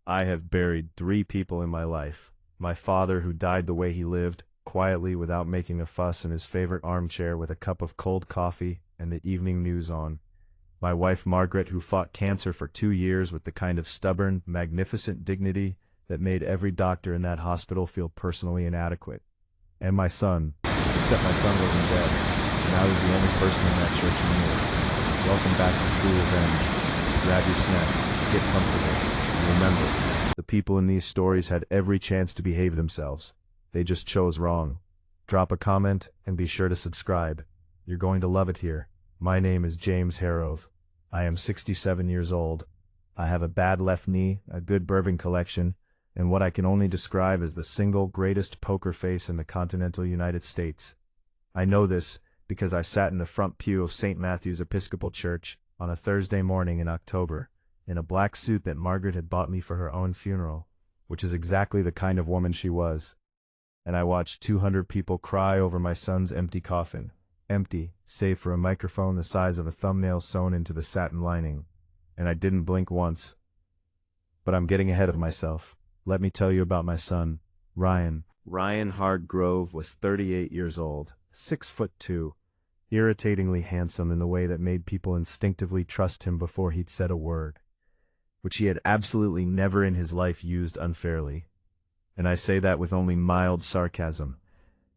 I have buried 3 people in my life. My father, who died the way he lived, quietly without making a fuss in his favorite armchair with a cup of cold coffee and the evening news on. My wife Margaret, who fought cancer for 2 years with the kind of stubborn, magnificent dignity that made every doctor in that hospital feel personally inadequate. And my son, except my son wasn't dead, and I was the only person in that church who knew. Welcome back to True Revenge. Grab your snacks, get comfortable, and remember, the people in these stories had every chance to behave themselves. They just chose wrong. Drop a comment and be sure to subscribe. You're going to love it here. My name is James Harrove. I am 67 years old. I have a bad left knee, a good bourbon collection, and what I can only describe as the single greatest poker face in the continental United States. I know this because I sat in the front pew of St. Matthew's Episcopal Church on a Thursday morning in October, in a black suit that Margaret had bought me for her own funeral, which is exactly the kind of woman she was. And I watched 200 people cry over my son's empty coffin. Empty, save for a microphone the size of a thumbnail sewn into the satin lining. And I didn't blink once. But I'm getting ahead of myself. Let me tell you about my son, Ryan. Ryan Hardgrove was 38 years old, 6'2", irritatingly handsome in the way that made people instinctively trust him before he'd said a word, which he had absolutely never in his life used unfairly. And I say that with only mild sarcasm.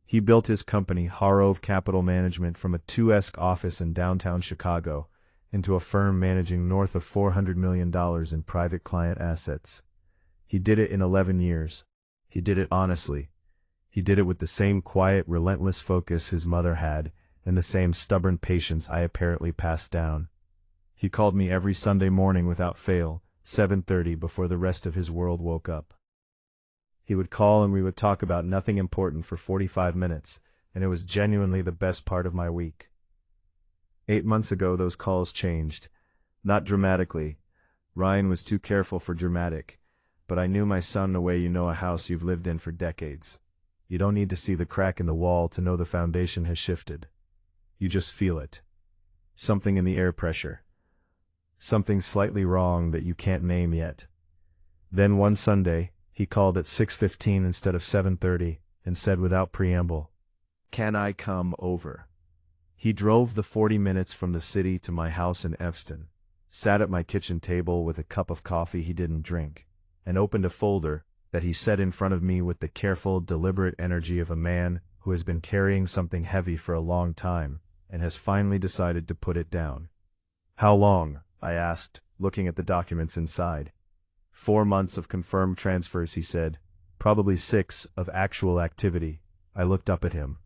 He built his company, Harrove Capital Management, from a 2-esque office in downtown Chicago into a firm managing north of $400 million in private client assets. He did it in 11 years. He did it honestly. He did it with the same quiet, relentless focus his mother had, and the same stubborn patience I apparently passed down. He called me every Sunday morning without fail, 7:30, before the rest of his world woke up. He would call and we would talk about nothing important for 45 minutes, and it was genuinely the best part of my week. 8 months ago those calls changed. Not dramatically. Ryan was too careful for dramatic, but I knew my son the way you know a house you've lived in for decades. You don't need to see the crack in the wall to know the foundation has shifted. You just feel it. Something in the air pressure. Something slightly wrong that you can't name yet. Then one Sunday, he called at 6:15 instead of 7:30 and said without preamble, "Can I come over?" He drove the 40 minutes from the city to my house in Evanston, sat at my kitchen table with a cup of coffee he didn't drink, and opened a folder that he set in front of me with the careful, deliberate energy of a man who has been carrying something heavy for a long time and has finally decided to put it down. "How long?" I asked, looking at the documents inside. 4 months of confirmed transfers, he said. Probably 6 of actual activity. I looked up at him.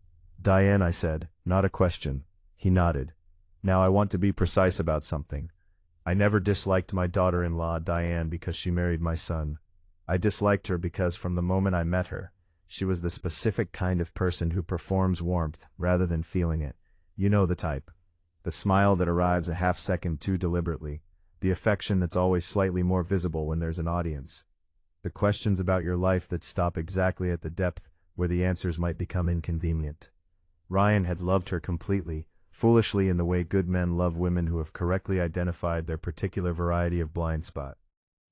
"Diane," I said, not a question. He nodded. "Now I want to be precise about something. I never disliked my daughter-in-law, Diane, because she married my son. I disliked her because from the moment I met her, she was the specific kind of person who performs warmth rather than feeling it. You know the type. The smile that arrives a half-second too deliberately. The affection that's always slightly more visible when there's an audience. The questions about your life that stop exactly at the depth where the answers might become inconvenient. Ryan had loved her completely, foolishly in the way good men love women who have correctly identified their particular variety of blind spot.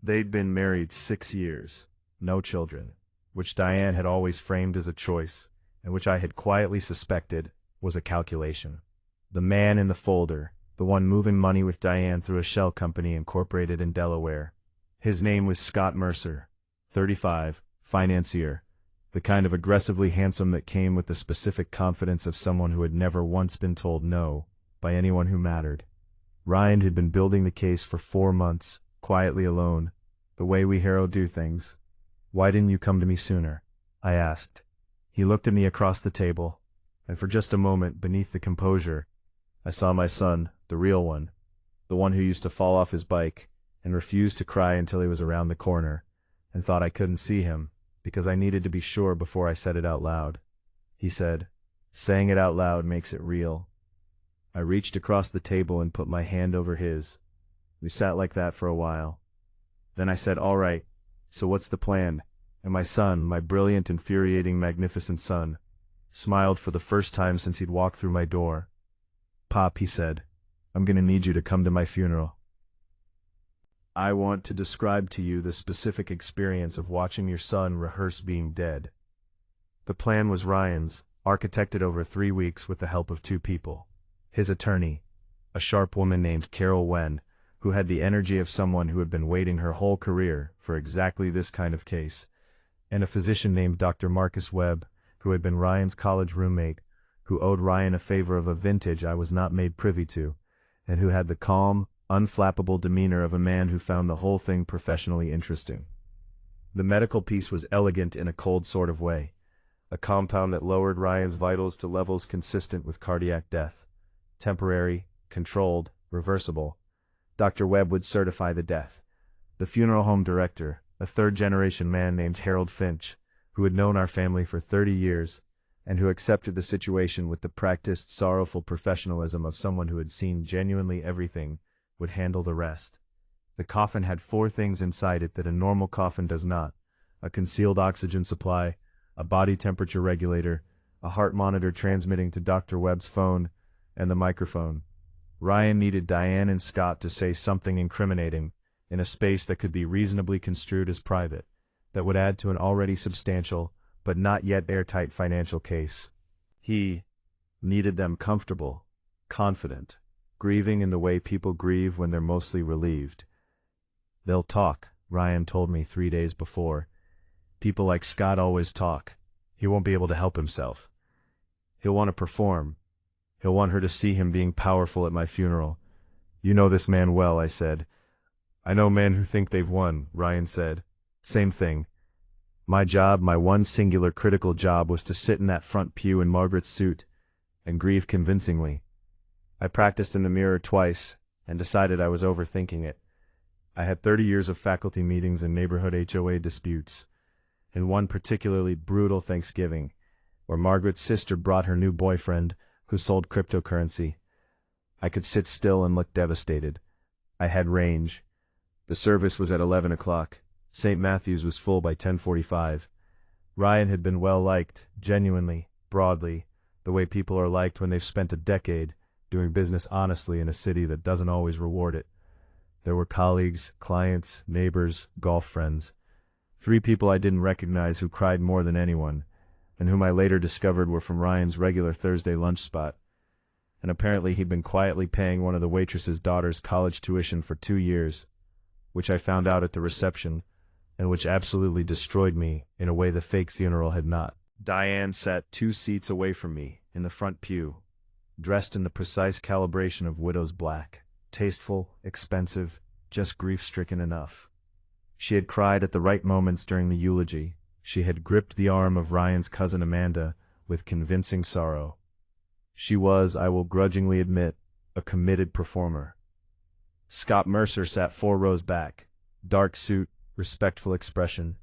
They'd been married 6 years, no children, which Diane had always framed as a choice, and which I had quietly suspected was a calculation. The man in the folder, the one moving money with Diane through a shell company incorporated in Delaware. His name was Scott Mercer, 35, financier, the kind of aggressively handsome that came with the specific confidence of someone who had never once been told no by anyone who mattered. Ryan had been building the case for 4 months, quietly alone, the way we Harrow do things. "Why didn't you come to me sooner?" I asked. He looked at me across the table, and for just a moment, beneath the composure, I saw my son, the real one, the one who used to fall off his bike and refused to cry until he was around the corner, and thought I couldn't see him because I needed to be sure before I said it out loud. He said, "Saying it out loud makes it real." I reached across the table and put my hand over his. We sat like that for a while. Then I said, "All right, so what's the plan?" And my son, my brilliant, infuriating, magnificent son, smiled for the first time since he'd walked through my door. "Pop," he said, "I'm gonna need you to come to my funeral." I want to describe to you the specific experience of watching your son rehearse being dead. The plan was Ryan's, architected over 3 weeks with the help of 2 people. His attorney, a sharp woman named Carol Wen, who had the energy of someone who had been waiting her whole career for exactly this kind of case, and a physician named Dr. Marcus Webb, who had been Ryan's college roommate, who owed Ryan a favor of a vintage I was not made privy to, and who had the calm, unflappable demeanor of a man who found the whole thing professionally interesting. The medical piece was elegant in a cold sort of way, a compound that lowered Ryan's vitals to levels consistent with cardiac death. Temporary, controlled, reversible. Dr. Webb would certify the death. The funeral home director, a third-generation man named Harold Finch, who had known our family for 30 years, and who accepted the situation with the practiced, sorrowful professionalism of someone who had seen genuinely everything, would handle the rest. The coffin had 4 things inside it that a normal coffin does not: a concealed oxygen supply, a body temperature regulator, a heart monitor transmitting to Dr. Webb's phone, and the microphone. Ryan needed Diane and Scott to say something incriminating, in a space that could be reasonably construed as private, that would add to an already substantial, but not yet airtight financial case. He needed them comfortable, confident, grieving in the way people grieve when they're mostly relieved. They'll talk, Ryan told me 3 days before. People like Scott always talk. He won't be able to help himself. He'll want to perform. He'll want her to see him being powerful at my funeral. You know this man well, I said. I know men who think they've won, Ryan said. Same thing. My job, my one singular critical job, was to sit in that front pew in Margaret's suit and grieve convincingly. I practiced in the mirror twice and decided I was overthinking it. I had 30 years of faculty meetings and neighborhood HOA disputes, and one particularly brutal Thanksgiving, where Margaret's sister brought her new boyfriend, who sold cryptocurrency. I could sit still and look devastated. I had range. The service was at 11 o'clock. St. Matthew's was full by 10:45. Ryan had been well liked, genuinely, broadly, the way people are liked when they've spent a decade doing business honestly in a city that doesn't always reward it. There were colleagues, clients, neighbors, golf friends. 3 people I didn't recognize who cried more than anyone, and whom I later discovered were from Ryan's regular Thursday lunch spot. And apparently he'd been quietly paying one of the waitress's daughter's college tuition for 2 years, which I found out at the reception, and which absolutely destroyed me in a way the fake funeral had not. Diane sat 2 seats away from me, in the front pew, dressed in the precise calibration of widow's black, tasteful, expensive, just grief-stricken enough. She had cried at the right moments during the eulogy. She had gripped the arm of Ryan's cousin Amanda with convincing sorrow. She was, I will grudgingly admit, a committed performer. Scott Mercer sat 4 rows back, dark suit, respectful expression,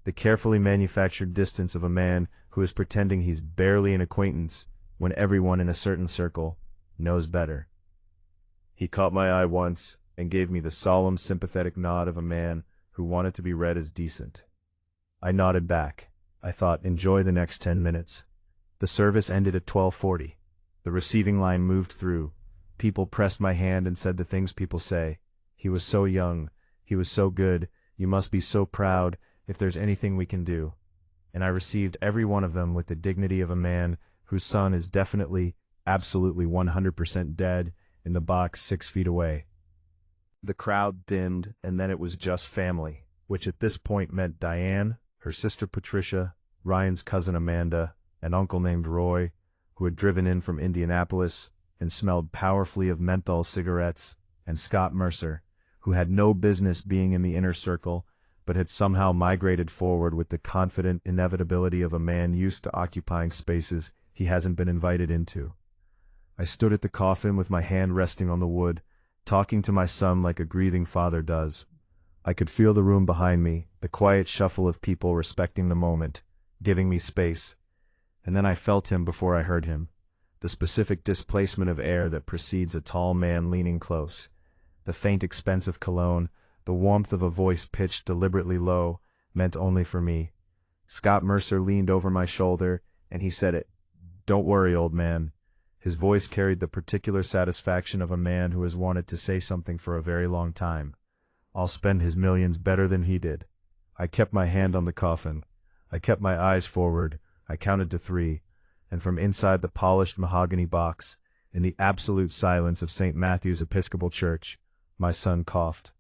the carefully manufactured distance of a man who is pretending he's barely an acquaintance when everyone in a certain circle knows better. He caught my eye once and gave me the solemn, sympathetic nod of a man who wanted to be read as decent. I nodded back. I thought, enjoy the next 10 minutes. The service ended at 12:40. The receiving line moved through. People pressed my hand and said the things people say. He was so young. He was so good. You must be so proud. If there's anything we can do. And I received every one of them with the dignity of a man whose son is definitely, absolutely 100% dead in the box 6 feet away. The crowd thinned, and then it was just family, which at this point meant Diane, her sister Patricia, Ryan's cousin Amanda, an uncle named Roy, who had driven in from Indianapolis and smelled powerfully of menthol cigarettes, and Scott Mercer, who had no business being in the inner circle, but had somehow migrated forward with the confident inevitability of a man used to occupying spaces he hasn't been invited into. I stood at the coffin with my hand resting on the wood, talking to my son like a grieving father does. I could feel the room behind me, the quiet shuffle of people respecting the moment, giving me space. And then I felt him before I heard him, the specific displacement of air that precedes a tall man leaning close, the faint expense of cologne, the warmth of a voice pitched deliberately low, meant only for me. Scott Mercer leaned over my shoulder, and he said it. Don't worry, old man. His voice carried the particular satisfaction of a man who has wanted to say something for a very long time. I'll spend his millions better than he did. I kept my hand on the coffin. I kept my eyes forward. I counted to 3, and from inside the polished mahogany box, in the absolute silence of St. Matthew's Episcopal Church, my son coughed.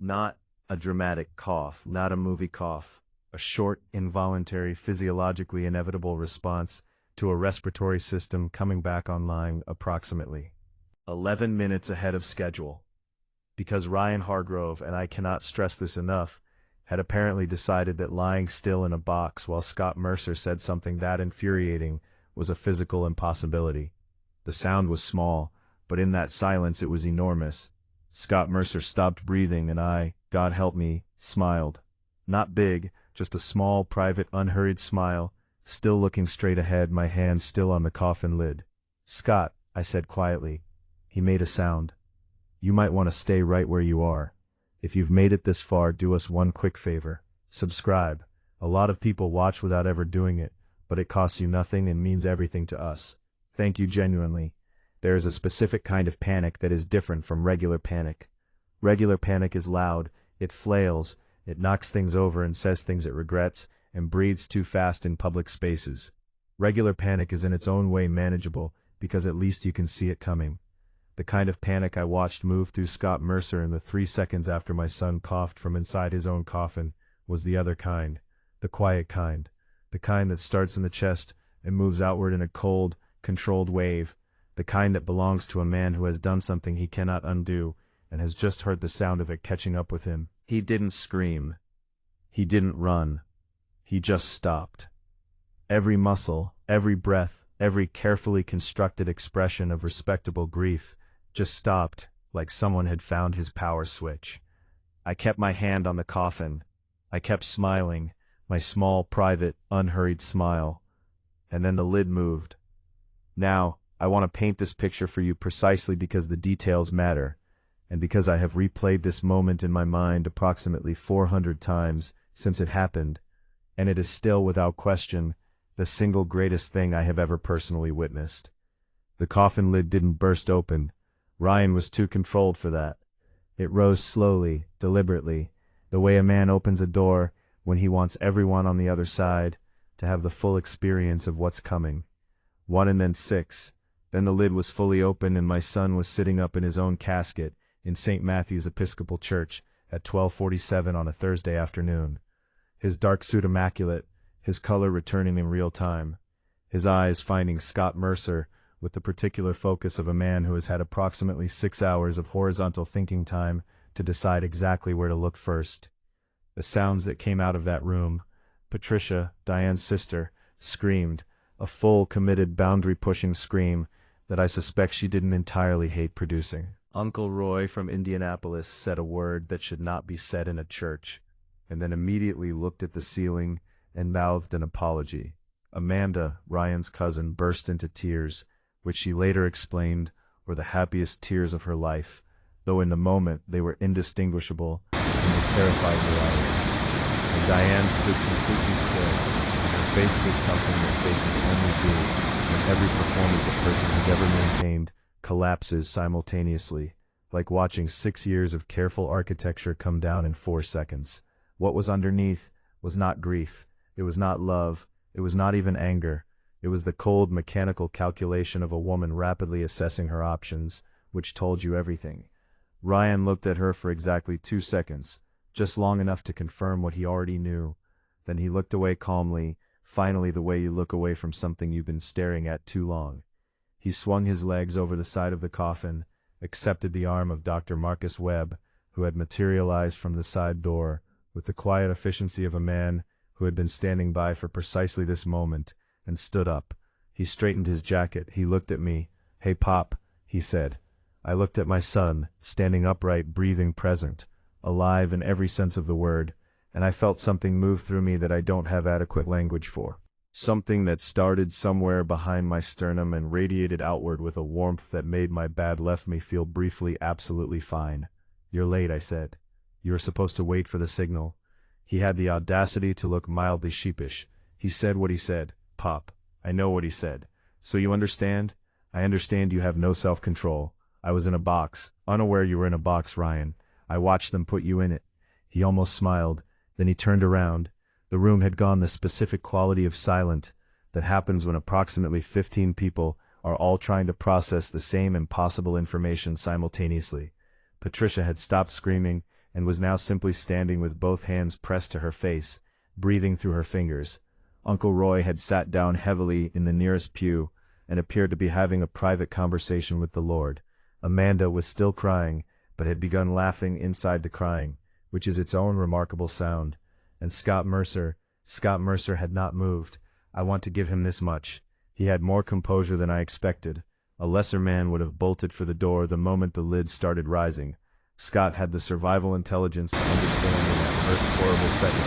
Not a dramatic cough, not a movie cough, a short, involuntary, physiologically inevitable response to a respiratory system coming back online approximately 11 minutes ahead of schedule. Because Ryan Hargrove, and I cannot stress this enough, had apparently decided that lying still in a box while Scott Mercer said something that infuriating was a physical impossibility. The sound was small, but in that silence it was enormous. Scott Mercer stopped breathing and I, God help me, smiled. Not big, just a small, private, unhurried smile, still looking straight ahead, my hand still on the coffin lid. Scott, I said quietly. He made a sound. You might want to stay right where you are. If you've made it this far, do us one quick favor. Subscribe. A lot of people watch without ever doing it, but it costs you nothing and means everything to us. Thank you genuinely. There is a specific kind of panic that is different from regular panic. Regular panic is loud, it flails, it knocks things over and says things it regrets, and breathes too fast in public spaces. Regular panic is in its own way manageable, because at least you can see it coming. The kind of panic I watched move through Scott Mercer in the 3 seconds after my son coughed from inside his own coffin was the other kind, the quiet kind, the kind that starts in the chest and moves outward in a cold, controlled wave, the kind that belongs to a man who has done something he cannot undo and has just heard the sound of it catching up with him. He didn't scream. He didn't run. He just stopped. Every muscle, every breath, every carefully constructed expression of respectable grief just stopped, like someone had found his power switch. I kept my hand on the coffin. I kept smiling, my small, private, unhurried smile. And then the lid moved. Now, I want to paint this picture for you precisely because the details matter, and because I have replayed this moment in my mind approximately 400 times since it happened, and it is still, without question, the single greatest thing I have ever personally witnessed. The coffin lid didn't burst open. Ryan was too controlled for that. It rose slowly, deliberately, the way a man opens a door when he wants everyone on the other side to have the full experience of what's coming. 1 and then 6. Then the lid was fully open and my son was sitting up in his own casket in St. Matthew's Episcopal Church at 12:47 on a Thursday afternoon. His dark suit immaculate, his color returning in real time, his eyes finding Scott Mercer with the particular focus of a man who has had approximately 6 hours of horizontal thinking time to decide exactly where to look first. The sounds that came out of that room, Patricia, Diane's sister, screamed, a full, committed, boundary-pushing scream that I suspect she didn't entirely hate producing. Uncle Roy from Indianapolis said a word that should not be said in a church, and then immediately looked at the ceiling and mouthed an apology. Amanda, Ryan's cousin, burst into tears, which she later explained were the happiest tears of her life, though in the moment they were indistinguishable from the terrified reality. And Diane stood completely still, and her face did something that faces only do when every performance a person has ever maintained collapses simultaneously, like watching 6 years of careful architecture come down in 4 seconds. What was underneath was not grief, it was not love, it was not even anger. It was the cold, mechanical calculation of a woman rapidly assessing her options, which told you everything. Ryan looked at her for exactly 2 seconds, just long enough to confirm what he already knew. Then he looked away calmly, finally the way you look away from something you've been staring at too long. He swung his legs over the side of the coffin, accepted the arm of Dr. Marcus Webb, who had materialized from the side door, with the quiet efficiency of a man who had been standing by for precisely this moment, and stood up. He straightened his jacket. He looked at me. "Hey, Pop," he said. I looked at my son, standing upright, breathing, present, alive in every sense of the word, and I felt something move through me that I don't have adequate language for. Something that started somewhere behind my sternum and radiated outward with a warmth that made my bad left me feel briefly absolutely fine. "You're late," I said. "You were supposed to wait for the signal." He had the audacity to look mildly sheepish. He said what he said. "Pop, I know what he said. So you understand? I understand you have no self-control. I was in a box, unaware you were in a box, Ryan. I watched them put you in it." He almost smiled, then he turned around. The room had gone the specific quality of silent that happens when approximately 15 people are all trying to process the same impossible information simultaneously. Patricia had stopped screaming and was now simply standing with both hands pressed to her face, breathing through her fingers. Uncle Roy had sat down heavily in the nearest pew and appeared to be having a private conversation with the Lord. Amanda was still crying, but had begun laughing inside the crying, which is its own remarkable sound. And Scott Mercer had not moved. I want to give him this much. He had more composure than I expected. A lesser man would have bolted for the door the moment the lid started rising. Scott had the survival intelligence to understand in that first horrible second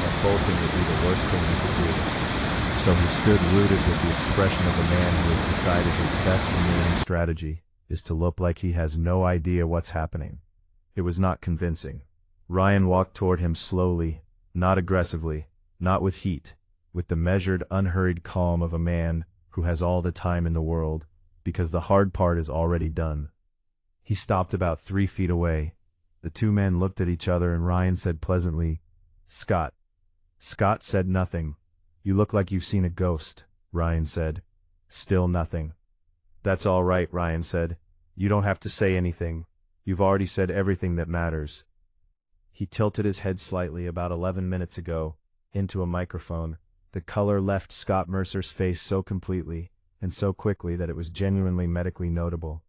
that bolting would be the worst thing he could do. So he stood rooted with the expression of a man who has decided his best remaining strategy is to look like he has no idea what's happening. It was not convincing. Ryan walked toward him slowly, not aggressively, not with heat, with the measured, unhurried calm of a man who has all the time in the world, because the hard part is already done. He stopped about 3 feet away. The two men looked at each other and Ryan said pleasantly, "Scott." Scott said nothing. "You look like you've seen a ghost," Ryan said. Still nothing. "That's all right," Ryan said. "You don't have to say anything. You've already said everything that matters." He tilted his head slightly about 11 minutes ago, into a microphone. The color left Scott Mercer's face so completely, and so quickly that it was genuinely medically notable.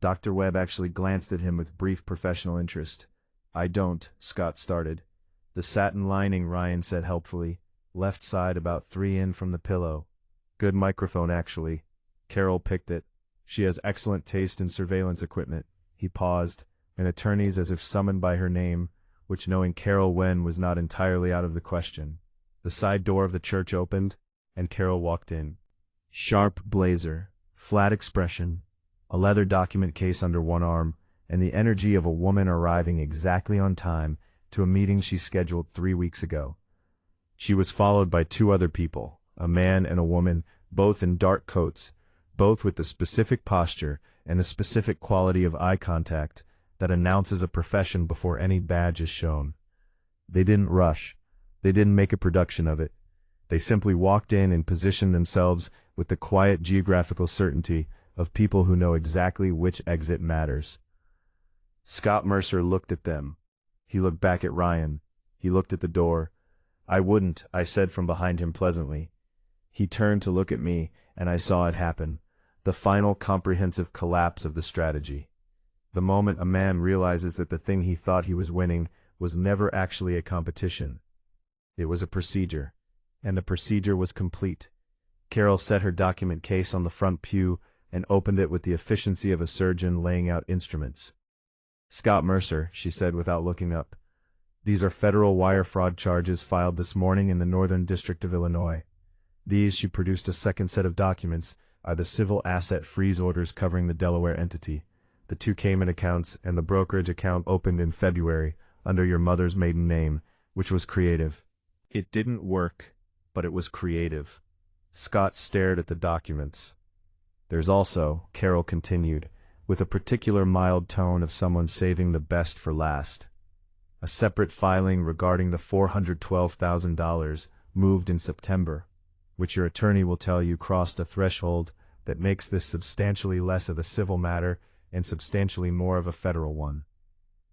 Dr. Webb actually glanced at him with brief professional interest. "I don't," Scott started. "The satin lining," Ryan said helpfully. "Left side about 3 in from the pillow. Good microphone actually. Carol picked it. She has excellent taste in surveillance equipment." He paused, and attorneys as if summoned by her name, which knowing Carol Wen was not entirely out of the question. The side door of the church opened, and Carol walked in. Sharp blazer, flat expression, a leather document case under one arm, and the energy of a woman arriving exactly on time to a meeting she scheduled 3 weeks ago. She was followed by 2 other people, a man and a woman, both in dark coats, both with the specific posture and the specific quality of eye contact that announces a profession before any badge is shown. They didn't rush. They didn't make a production of it. They simply walked in and positioned themselves with the quiet geographical certainty of people who know exactly which exit matters. Scott Mercer looked at them. He looked back at Ryan. He looked at the door. "I wouldn't," I said from behind him pleasantly. He turned to look at me, and I saw it happen. The final comprehensive collapse of the strategy. The moment a man realizes that the thing he thought he was winning was never actually a competition. It was a procedure, and the procedure was complete. Carol set her document case on the front pew and opened it with the efficiency of a surgeon laying out instruments. "Scott Mercer," she said without looking up. "These are federal wire fraud charges filed this morning in the Northern District of Illinois. These," she produced a second set of documents, "are the civil asset freeze orders covering the Delaware entity, the 2 Cayman accounts, and the brokerage account opened in February under your mother's maiden name, which was creative. It didn't work, but it was creative." Scott stared at the documents. "There's also," Carol continued, with a particular mild tone of someone saving the best for last, "a separate filing regarding the $412,000 moved in September, which your attorney will tell you crossed a threshold that makes this substantially less of a civil matter and substantially more of a federal one."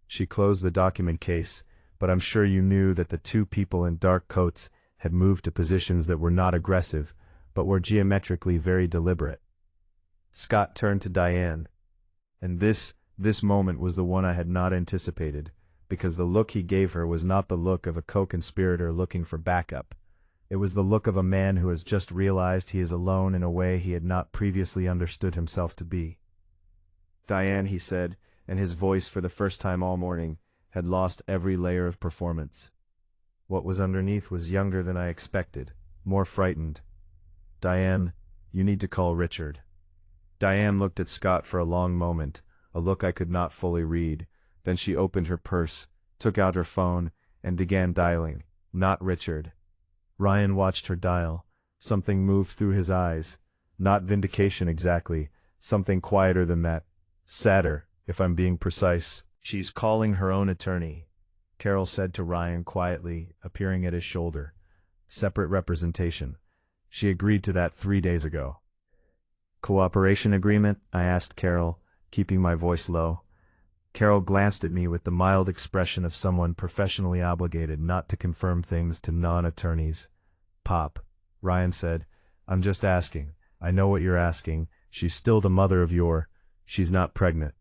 She closed the document case, "But I'm sure you knew that the 2 people in dark coats had moved to positions that were not aggressive, but were geometrically very deliberate." Scott turned to Diane. And this moment was the one I had not anticipated, because the look he gave her was not the look of a co-conspirator looking for backup. It was the look of a man who has just realized he is alone in a way he had not previously understood himself to be. "Diane," he said, and his voice for the first time all morning had lost every layer of performance. What was underneath was younger than I expected, more frightened. "Diane, you need to call Richard." Diane looked at Scott for a long moment, a look I could not fully read. Then she opened her purse, took out her phone, and began dialing. Not Richard. Ryan watched her dial. Something moved through his eyes. Not vindication exactly, something quieter than that. Sadder, if I'm being precise. She's calling her own attorney, Carol said to Ryan quietly, appearing at his shoulder. Separate representation. She agreed to that 3 days ago. Cooperation agreement? I asked Carol, keeping my voice low. Carol glanced at me with the mild expression of someone professionally obligated not to confirm things to non-attorneys. Pop, Ryan said, I'm just asking. I know what you're asking. She's still the mother of your... She's not pregnant.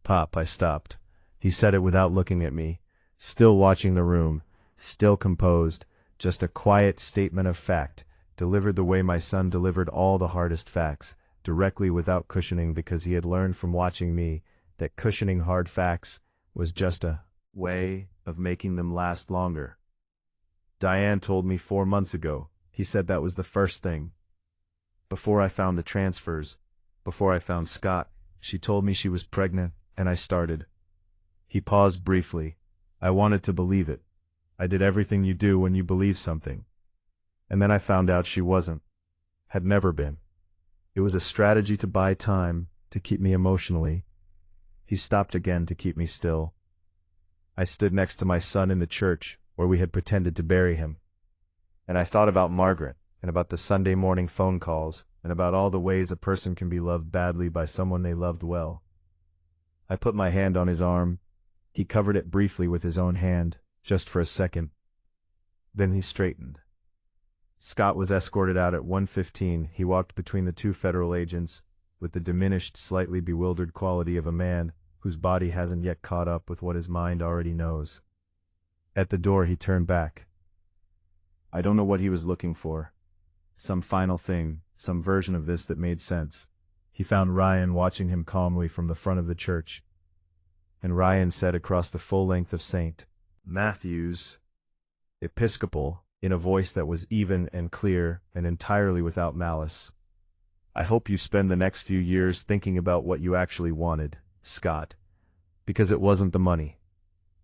Pop, I stopped. He said it without looking at me, still watching the room, still composed, just a quiet statement of fact, delivered the way my son delivered all the hardest facts, directly without cushioning, because he had learned from watching me that cushioning hard facts was just a way of making them last longer. Diane told me 4 months ago. He said that was the first thing. Before I found the transfers, before I found Scott, she told me she was pregnant, and I started. He paused briefly. I wanted to believe it. I did everything you do when you believe something. And then I found out she wasn't. Had never been. It was a strategy to buy time, to keep me emotionally. He stopped again to keep me still. I stood next to my son in the church, where we had pretended to bury him. And I thought about Margaret, and about the Sunday morning phone calls, and about all the ways a person can be loved badly by someone they loved well. I put my hand on his arm. He covered it briefly with his own hand, just for a second. Then he straightened. Scott was escorted out at 1:15. He walked between the 2 federal agents, with the diminished, slightly bewildered quality of a man whose body hasn't yet caught up with what his mind already knows. At the door he turned back. I don't know what he was looking for. Some final thing, some version of this that made sense. He found Ryan watching him calmly from the front of the church. And Ryan said across the full length of St. Matthew's Episcopal, in a voice that was even and clear and entirely without malice, I hope you spend the next few years thinking about what you actually wanted, Scott. Because it wasn't the money.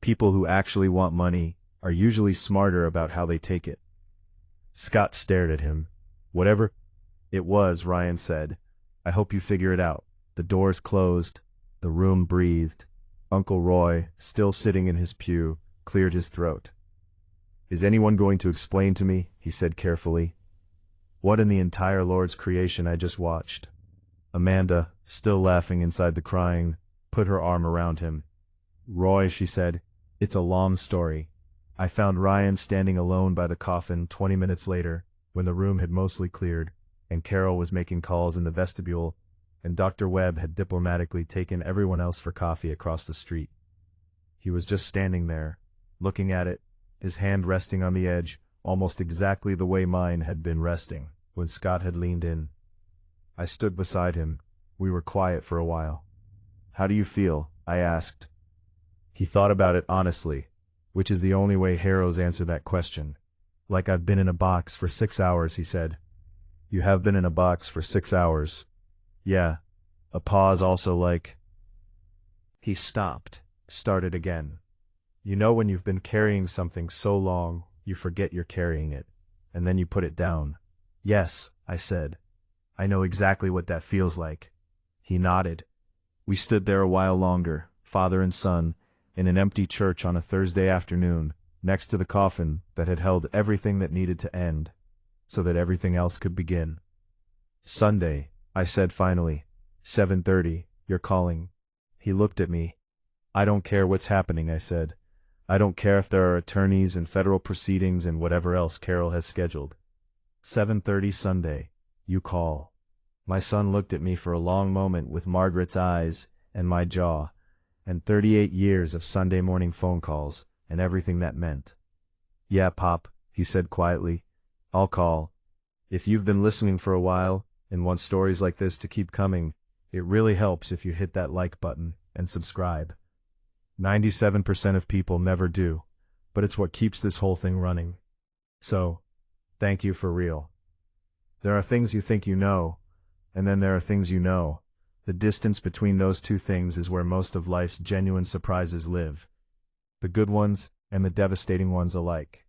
People who actually want money are usually smarter about how they take it. Scott stared at him. Whatever it was, Ryan said, I hope you figure it out. The doors closed. The room breathed. Uncle Roy, still sitting in his pew, cleared his throat. Is anyone going to explain to me, he said carefully, what in the entire Lord's creation I just watched? Amanda, still laughing inside the crying, put her arm around him. Roy, she said, it's a long story. I found Ryan standing alone by the coffin 20 minutes later, when the room had mostly cleared, and Carol was making calls in the vestibule, and Dr. Webb had diplomatically taken everyone else for coffee across the street. He was just standing there, looking at it, his hand resting on the edge, almost exactly the way mine had been resting, when Scott had leaned in. I stood beside him. We were quiet for a while. How do you feel? I asked. He thought about it honestly, which is the only way heroes answer that question. Like I've been in a box for 6 hours, he said. You have been in a box for 6 hours. Yeah. A pause also like... He stopped, started again. You know when you've been carrying something so long, you forget you're carrying it, and then you put it down. Yes, I said. I know exactly what that feels like. He nodded. We stood there a while longer, father and son, in an empty church on a Thursday afternoon, next to the coffin that had held everything that needed to end, so that everything else could begin. Sunday, I said finally. 7:30, you're calling. He looked at me. I don't care what's happening, I said. I don't care if there are attorneys and federal proceedings and whatever else Carol has scheduled. 7:30 Sunday, you call. My son looked at me for a long moment with Margaret's eyes and my jaw, and 38 years of Sunday morning phone calls and everything that meant. Yeah, Pop, he said quietly. I'll call. If you've been listening for a while and want stories like this to keep coming, it really helps if you hit that like button and subscribe. 97% of people never do, but it's what keeps this whole thing running. So, thank you for real. There are things you think you know, and then there are things you know. The distance between those two things is where most of life's genuine surprises live. The good ones and the devastating ones alike.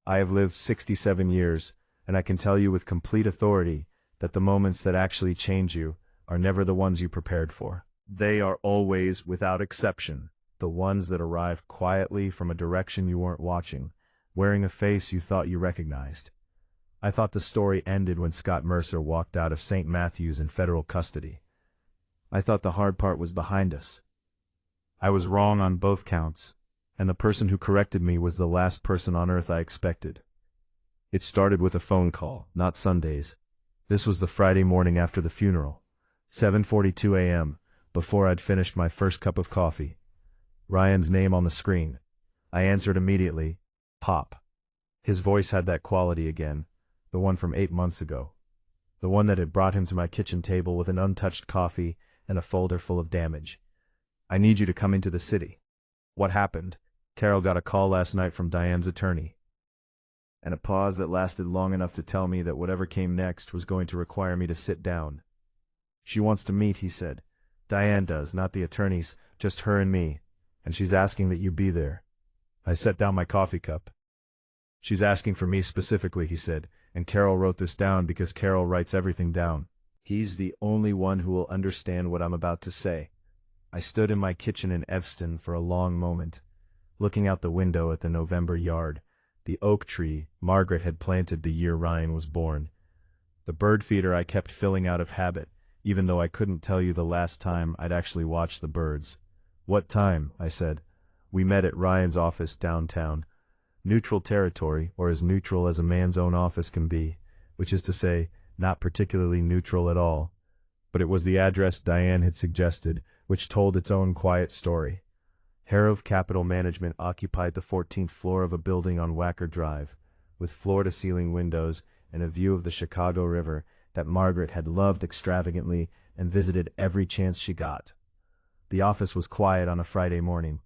I have lived 67 years, and I can tell you with complete authority that the moments that actually change you are never the ones you prepared for. They are always, without exception, the ones that arrived quietly from a direction you weren't watching, wearing a face you thought you recognized. I thought the story ended when Scott Mercer walked out of St. Matthew's in federal custody. I thought the hard part was behind us. I was wrong on both counts, and the person who corrected me was the last person on earth I expected. It started with a phone call, not Sundays. This was the Friday morning after the funeral, 7:42 a.m., before I'd finished my first cup of coffee. Ryan's name on the screen. I answered immediately, Pop. His voice had that quality again, the one from 8 months ago. The one that had brought him to my kitchen table with an untouched coffee and a folder full of damage. I need you to come into the city. What happened? Carol got a call last night from Diane's attorney. And a pause that lasted long enough to tell me that whatever came next was going to require me to sit down. She wants to meet, he said. Diane does, not the attorneys, just her and me, and she's asking that you be there. I set down my coffee cup. She's asking for me specifically, he said, and Carol wrote this down because Carol writes everything down. He's the only one who will understand what I'm about to say. I stood in my kitchen in Evanston for a long moment, looking out the window at the November yard, the oak tree Margaret had planted the year Ryan was born. The bird feeder I kept filling out of habit, even though I couldn't tell you the last time I'd actually watched the birds. What time? I said. We met at Ryan's office downtown. Neutral territory, or as neutral as a man's own office can be, which is to say, not particularly neutral at all. But it was the address Diane had suggested, which told its own quiet story. Harrove Capital Management occupied the 14th floor of a building on Wacker Drive, with floor-to-ceiling windows and a view of the Chicago River that Margaret had loved extravagantly and visited every chance she got. The office was quiet on a Friday morning.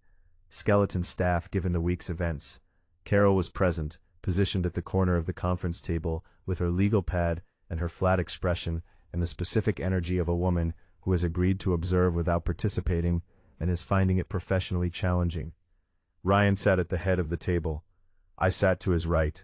Skeleton staff given the week's events. Carol was present, positioned at the corner of the conference table with her legal pad and her flat expression and the specific energy of a woman who has agreed to observe without participating and is finding it professionally challenging. Ryan sat at the head of the table. I sat to his right.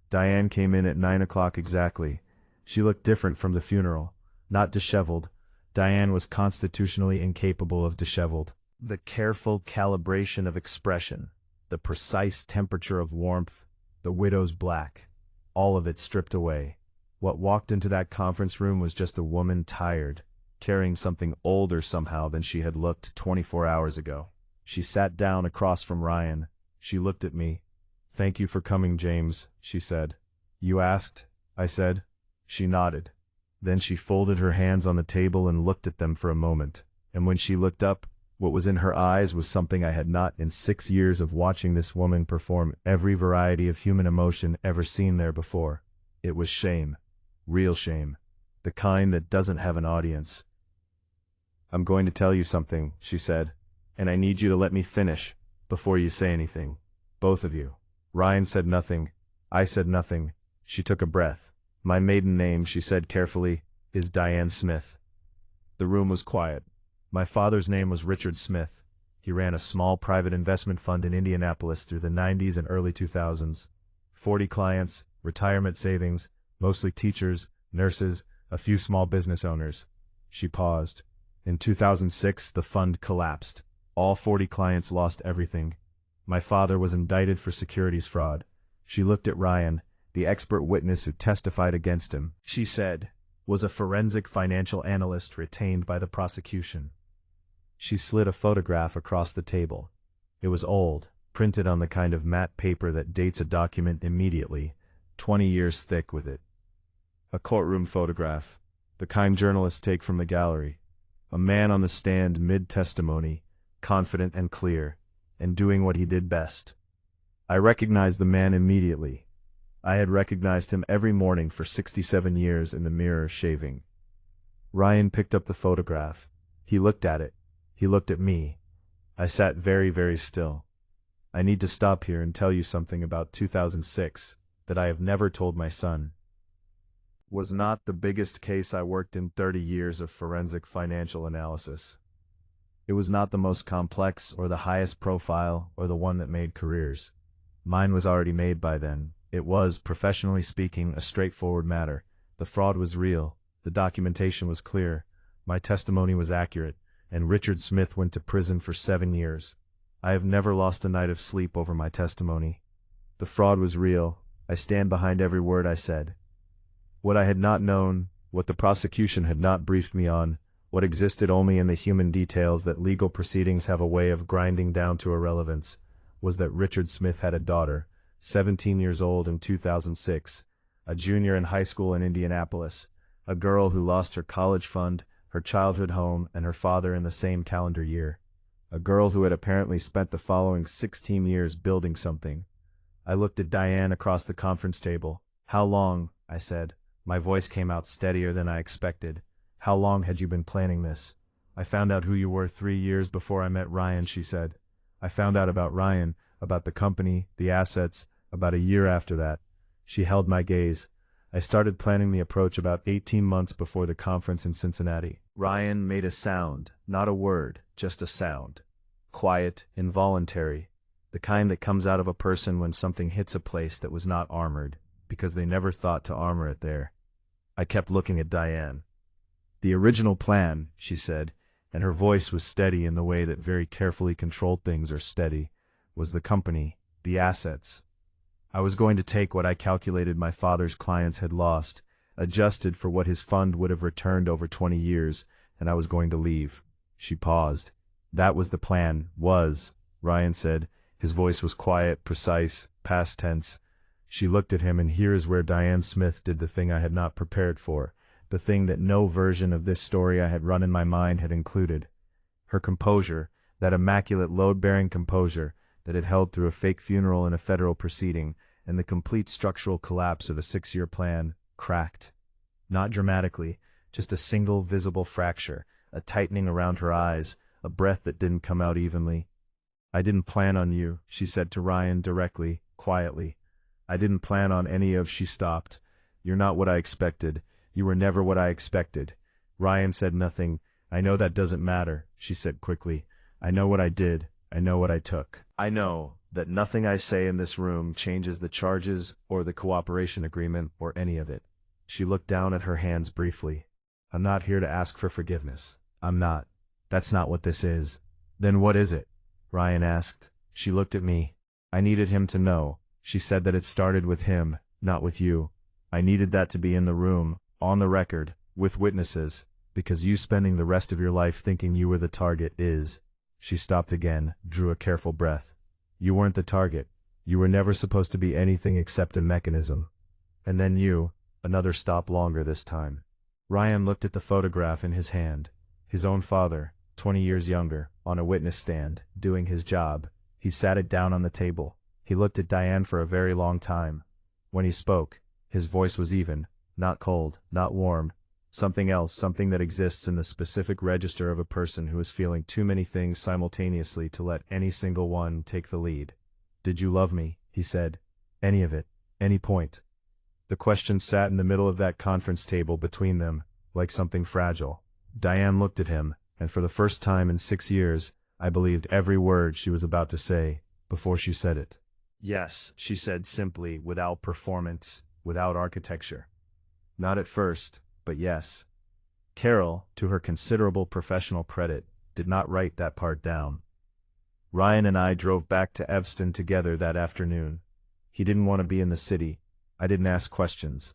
Diane came in at 9 o'clock exactly. She looked different from the funeral, not disheveled. Diane was constitutionally incapable of disheveled. The careful calibration of expression, the precise temperature of warmth, the widow's black, all of it stripped away. What walked into that conference room was just a woman tired, carrying something older somehow than she had looked 24 hours ago. She sat down across from Ryan. She looked at me. "Thank you for coming, James," she said. "You asked?" I said. She nodded. Then she folded her hands on the table and looked at them for a moment. And when she looked up, what was in her eyes was something I had not in 6 years of watching this woman perform every variety of human emotion ever seen there before. It was shame. Real shame. The kind that doesn't have an audience. "I'm going to tell you something," she said, "and I need you to let me finish before you say anything. Both of you." Ryan said nothing. I said nothing. She took a breath. "My maiden name," she said carefully, "is Diane Smith." The room was quiet. My father's name was Richard Smith. He ran a small private investment fund in Indianapolis through the 90s and early 2000s. 40 clients, retirement savings, mostly teachers, nurses, a few small business owners. She paused. In 2006, the fund collapsed. All 40 clients lost everything. My father was indicted for securities fraud. She looked at Ryan, the expert witness who testified against him. She said, was a forensic financial analyst retained by the prosecution. She slid a photograph across the table. It was old, printed on the kind of matte paper that dates a document immediately, 20 years thick with it. A courtroom photograph, the kind journalists take from the gallery. A man on the stand mid-testimony, confident and clear, and doing what he did best. I recognized the man immediately. I had recognized him every morning for 67 years in the mirror shaving. Ryan picked up the photograph. He looked at it. He looked at me. I sat very, very still. "I need to stop here and tell you something about 2006 that I have never told my son. Was not the biggest case I worked in 30 years of forensic financial analysis. It was not the most complex or the highest profile or the one that made careers. Mine was already made by then. It was, professionally speaking, a straightforward matter. The fraud was real. The documentation was clear. My testimony was accurate, and Richard Smith went to prison for 7 years. I have never lost a night of sleep over my testimony. The fraud was real. I stand behind every word I said. What I had not known, what the prosecution had not briefed me on, what existed only in the human details that legal proceedings have a way of grinding down to irrelevance, was that Richard Smith had a daughter, 17 years old in 2006, a junior in high school in Indianapolis, a girl who lost her college fund, her childhood home, and her father in the same calendar year. A girl who had apparently spent the following 16 years building something. I looked at Diane across the conference table. "How long?" I said. My voice came out steadier than I expected. "How long had you been planning this?" "I found out who you were 3 years before I met Ryan," she said. "I found out about Ryan, about the company, the assets, about a year after that." She held my gaze. "I started planning the approach about 18 months before the conference in Cincinnati." Ryan made a sound, not a word, just a sound. Quiet, involuntary, the kind that comes out of a person when something hits a place that was not armored, because they never thought to armor it there. I kept looking at Diane. "The original plan," she said, and her voice was steady in the way that very carefully controlled things are steady, "was the company, the assets. I was going to take what I calculated my father's clients had lost, adjusted for what his fund would have returned over 20 years, and I was going to leave." She paused. "That was the plan, Ryan said. His voice was quiet, precise, past tense. She looked at him, and here is where Diane Smith did the thing I had not prepared for, the thing that no version of this story I had run in my mind had included. Her composure, that immaculate load-bearing composure that had held through a fake funeral in a federal proceeding, and the complete structural collapse of a 6-year plan, cracked. Not dramatically, just a single visible fracture, a tightening around her eyes, a breath that didn't come out evenly. "I didn't plan on you," she said to Ryan directly, quietly. "I didn't plan on any of—" She stopped. "You're not what I expected. You were never what I expected." Ryan said nothing. "I know that doesn't matter," she said quickly. "I know what I did. I know what I took. I know that nothing I say in this room changes the charges or the cooperation agreement or any of it." She looked down at her hands briefly. "I'm not here to ask for forgiveness. I'm not. That's not what this is." "Then what is it?" Ryan asked. She looked at me. "I needed him to know." She said that it started with him, not with you. "I needed that to be in the room, on the record, with witnesses, because you spending the rest of your life thinking you were the target is—" She stopped again, drew a careful breath. "You weren't the target. You were never supposed to be anything except a mechanism. And then you—" Another stop longer this time. Ryan looked at the photograph in his hand. His own father, 20 years younger, on a witness stand, doing his job. He sat it down on the table. He looked at Diane for a very long time. When he spoke, his voice was even, not cold, not warm, something else, something that exists in the specific register of a person who is feeling too many things simultaneously to let any single one take the lead. "Did you love me?" he said. "Any of it, any point." The question sat in the middle of that conference table between them, like something fragile. Diane looked at him, and for the first time in 6 years, I believed every word she was about to say, before she said it. "Yes," she said simply, without performance, without architecture. "Not at first, but yes." Carol, to her considerable professional credit, did not write that part down. Ryan and I drove back to Evanston together that afternoon. He didn't want to be in the city. I didn't ask questions.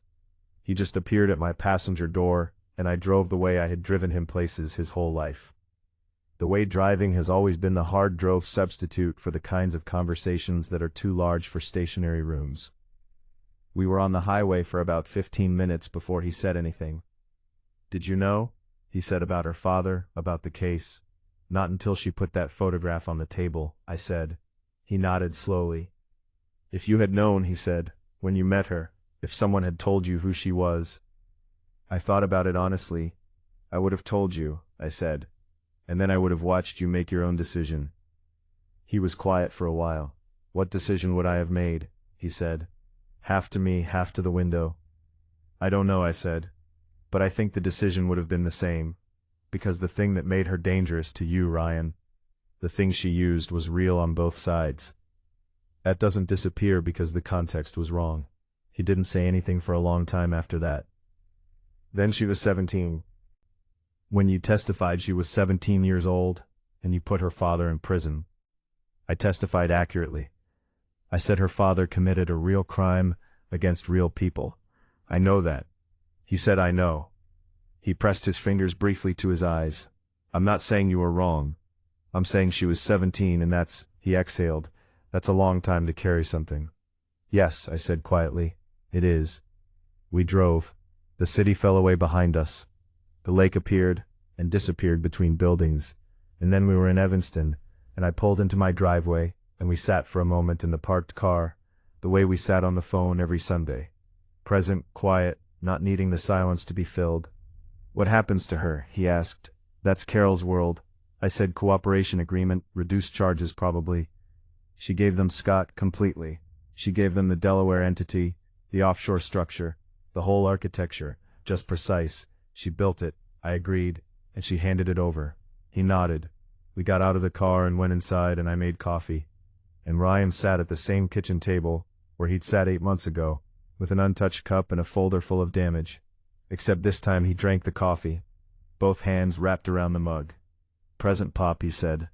He just appeared at my passenger door, and I drove the way I had driven him places his whole life. The way driving has always been the hard drove substitute for the kinds of conversations that are too large for stationary rooms. We were on the highway for about 15 minutes before he said anything. "Did you know?" he said, "about her father, about the case." "Not until she put that photograph on the table," I said. He nodded slowly. "If you had known," he said, "when you met her, if someone had told you who she was." I thought about it honestly. "I would have told you," I said, "and then I would have watched you make your own decision." He was quiet for a while. "What decision would I have made?" he said. "Half to me, half to the window." "I don't know," I said, "but I think the decision would have been the same, because the thing that made her dangerous to you, Ryan, the thing she used was real on both sides. That doesn't disappear because the context was wrong." He didn't say anything for a long time after that. "Then she was 17. When you testified she was 17 years old, and you put her father in prison." I testified accurately. I said her father committed a real crime against real people. I know that. He said I know. He pressed his fingers briefly to his eyes. I'm not saying you were wrong. I'm saying she was 17 and he exhaled. That's a long time to carry something. Yes, I said quietly. It is. We drove. The city fell away behind us. The lake appeared and disappeared between buildings, and then we were in Evanston, and I pulled into my driveway, and we sat for a moment in the parked car, the way we sat on the phone every Sunday. Present, quiet, not needing the silence to be filled. What happens to her? He asked. That's Carol's world. I said cooperation agreement, reduced charges probably. She gave them Scott completely. She gave them the Delaware entity, the offshore structure, the whole architecture, just precise. She built it, I agreed, and she handed it over. He nodded. We got out of the car and went inside, and I made coffee. And Ryan sat at the same kitchen table where he'd sat 8 months ago, with an untouched cup and a folder full of damage. Except this time he drank the coffee, both hands wrapped around the mug. Present, Pop, he said.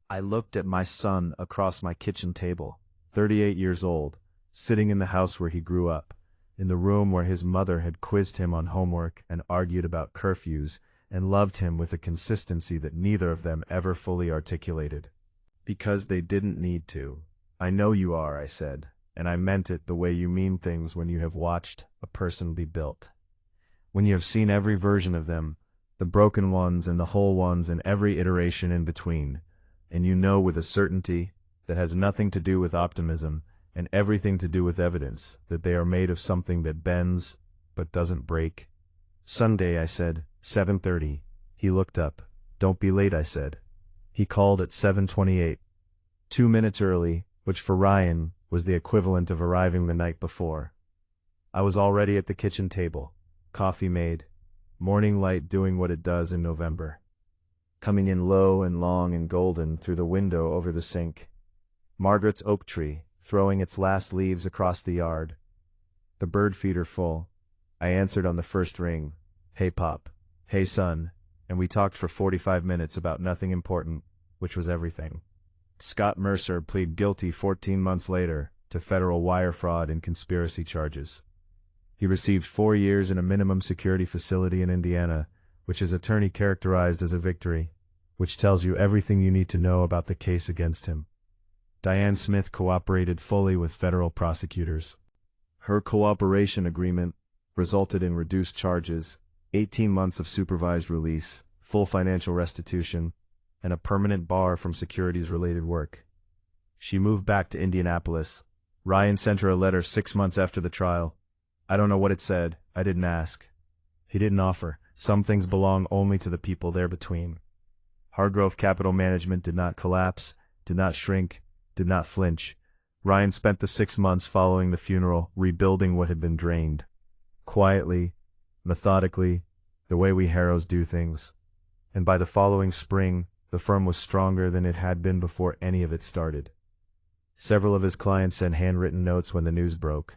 I looked at my son across my kitchen table, 38 years old, sitting in the house where he grew up, in the room where his mother had quizzed him on homework and argued about curfews, and loved him with a consistency that neither of them ever fully articulated. Because they didn't need to. I know you are, I said, and I meant it the way you mean things when you have watched a person be built. When you have seen every version of them, the broken ones and the whole ones and every iteration in between, and you know with a certainty that has nothing to do with optimism and everything to do with evidence that they are made of something that bends but doesn't break. Sunday, I said, 7:30. He looked up. Don't be late, I said. He called at 7:28. 2 minutes early, which for Ryan was the equivalent of arriving the night before. I was already at the kitchen table, coffee made, morning light doing what it does in November, coming in low and long and golden through the window over the sink. Margaret's oak tree, throwing its last leaves across the yard. The bird feeder full. I answered on the first ring. Hey, Pop. Hey, son. And we talked for 45 minutes about nothing important, which was everything. Scott Mercer pleaded guilty 14 months later to federal wire fraud and conspiracy charges. He received 4 years in a minimum security facility in Indiana, which his attorney characterized as a victory, which tells you everything you need to know about the case against him. Diane Smith cooperated fully with federal prosecutors. Her cooperation agreement resulted in reduced charges, 18 months of supervised release, full financial restitution, and a permanent bar from securities-related work. She moved back to Indianapolis. Ryan sent her a letter 6 months after the trial. I don't know what it said. I didn't ask. He didn't offer. Some things belong only to the people there between. Hargrove Capital Management did not collapse, did not shrink, did not flinch. Ryan spent the 6 months following the funeral rebuilding what had been drained. Quietly, methodically, the way we Harrows do things. And by the following spring, the firm was stronger than it had been before any of it started. Several of his clients sent handwritten notes when the news broke.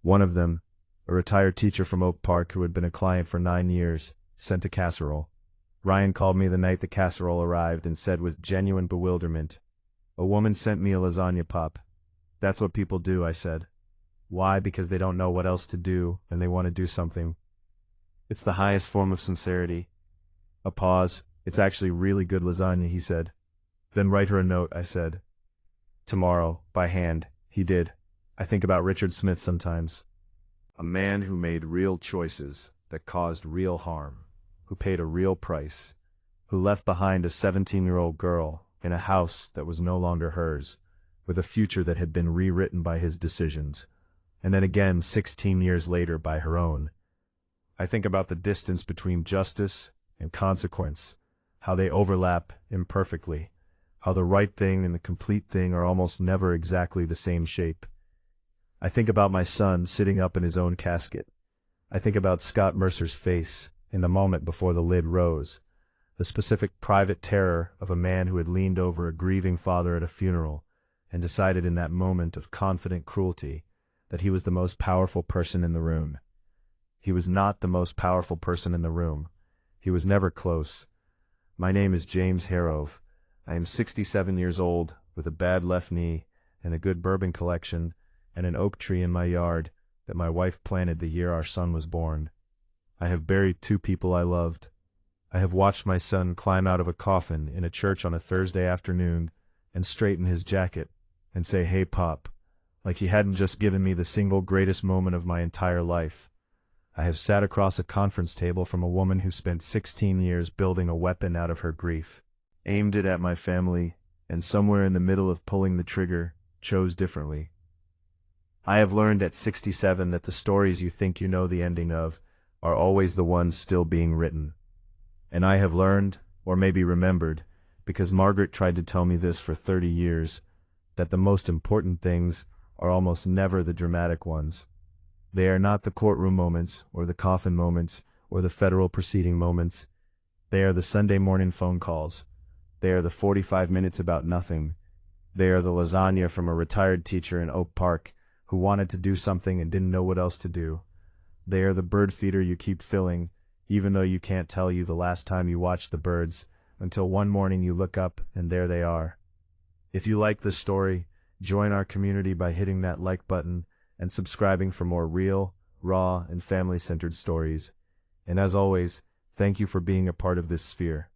One of them, a retired teacher from Oak Park who had been a client for 9 years, sent a casserole. Ryan called me the night the casserole arrived and said with genuine bewilderment, "A woman sent me a lasagna, Pop." "That's what people do," I said. "Why? Because they don't know what else to do and they want to do something." It's the highest form of sincerity. A pause. "It's actually really good lasagna," he said. "Then write her a note," I said. "Tomorrow, by hand." He did. I think about Richard Smith sometimes. A man who made real choices that caused real harm, who paid a real price, who left behind a 17-year-old girl in a house that was no longer hers, with a future that had been rewritten by his decisions, and then again 16 years later by her own. I think about the distance between justice and consequence, how they overlap imperfectly, how the right thing and the complete thing are almost never exactly the same shape. I think about my son sitting up in his own casket. I think about Scott Mercer's face in the moment before the lid rose, the specific private terror of a man who had leaned over a grieving father at a funeral and decided in that moment of confident cruelty that he was the most powerful person in the room. He was not the most powerful person in the room. He was never close. My name is James Harrove. I am 67 years old, with a bad left knee and a good bourbon collection and an oak tree in my yard that my wife planted the year our son was born. I have buried two people I loved. I have watched my son climb out of a coffin in a church on a Thursday afternoon and straighten his jacket and say, "Hey, Pop," like he hadn't just given me the single greatest moment of my entire life. I have sat across a conference table from a woman who spent 16 years building a weapon out of her grief, aimed it at my family, and somewhere in the middle of pulling the trigger, chose differently. I have learned at 67 that the stories you think you know the ending of are always the ones still being written. And I have learned, or maybe remembered, because Margaret tried to tell me this for 30 years, that the most important things are almost never the dramatic ones. They are not the courtroom moments, or the coffin moments, or the federal proceeding moments. They are the Sunday morning phone calls. They are the 45 minutes about nothing. They are the lasagna from a retired teacher in Oak Park who wanted to do something and didn't know what else to do. They are the bird feeder you keep filling, even though you can't tell you the last time you watched the birds, until one morning you look up and there they are. If you like this story, join our community by hitting that like button and subscribing for more real, raw, and family-centered stories. And as always, thank you for being a part of this sphere.